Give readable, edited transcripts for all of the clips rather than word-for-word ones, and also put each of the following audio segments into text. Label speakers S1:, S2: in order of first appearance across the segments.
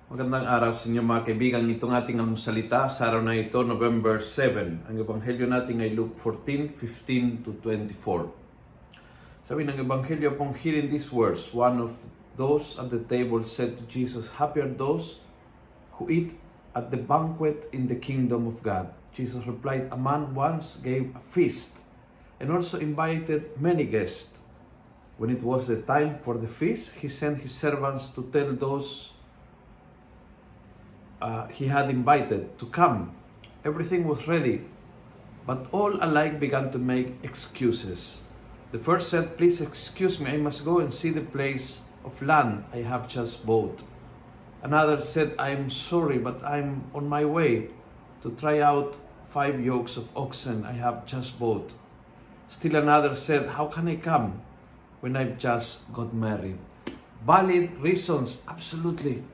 S1: Magandang araw sa inyo mga kaibigan. Itong ating almusalita sa araw na ito, November 7. Ang ebanghelyo natin ay Luke 14:15 to 24. Sabi ng ebanghelyo pong, hearing these words, one of those at the table said to Jesus, "Happy are those who eat at the banquet in the kingdom of God." Jesus replied, "A man once gave a feast and also invited many guests. When it was the time for the feast, he sent his servants to tell those he had invited to come. Everything was ready, but all alike began to make excuses. The first said, 'Please excuse me, I must go and see the place of land I have just bought.' Another said, 'I'm sorry, but I'm on my way to try out 5 yokes of oxen I have just bought.' Still another said, 'How can I come when I've just got married?'" Valid reasons, absolutely.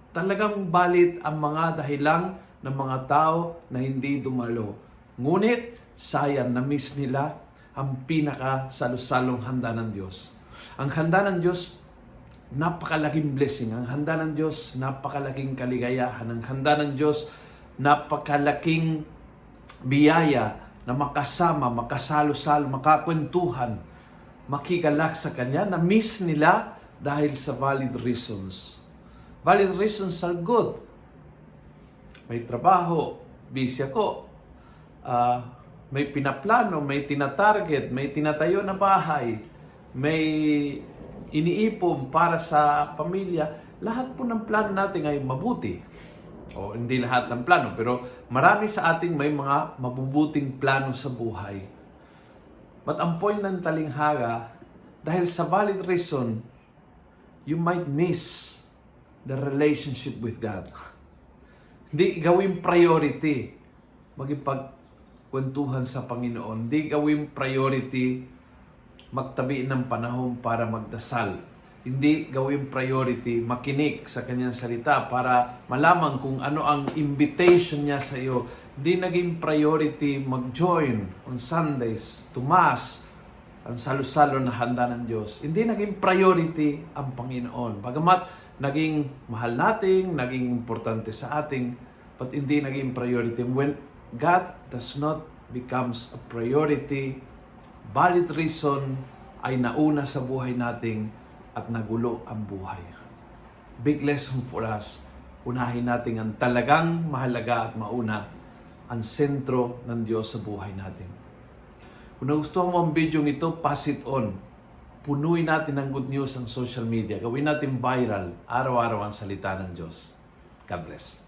S1: Talagang valid ang mga dahilan ng mga tao na hindi dumalo. Ngunit, sayang, na-miss nila ang pinaka-salusalong handa ng Diyos. Ang handa ng Diyos, napakalaking blessing. Ang handa ng Diyos, napakalaking kaligayahan. Ang handa ng Diyos, napakalaking biyaya na makasama, makasalo-salo, makakwentuhan, makigalak sa Kanya. Na-miss nila dahil sa valid reasons. Valid reasons are good. May trabaho, busy ako, may pinaplano, may tinatarget, may tinatayo na bahay, may iniipon para sa pamilya. Lahat po ng plano natin ay mabuti. O hindi lahat ng plano, pero marami sa ating may mga mabubuting plano sa buhay. But ang point ng talinghaga, dahil sa valid reason, you might miss the relationship with God. Hindi gawing priority magipagkwentuhan sa Panginoon. Hindi gawing priority magtabi ng panahon para magdasal. Hindi gawing priority makinig sa Kanyang salita para malaman kung ano ang invitation niya sa iyo. Hindi naging priority mag-join on Sundays to Mass, ang salo-salo na handa ng Diyos. Hindi naging priority ang Panginoon. Bagamat naging mahal natin, naging importante sa ating, but hindi naging priority. When God does not becomes a priority, valid reason ay nauna sa buhay natin at nagulo ang buhay. Big lesson for us. Unahin natin ang talagang mahalaga at mauna, ang sentro ng Diyos sa buhay natin. Kung nagustuhan mo ang video ito, pass it on. Punuin natin ng good news ang social media. Gawin natin viral, araw-araw ang salita ng Diyos. God bless.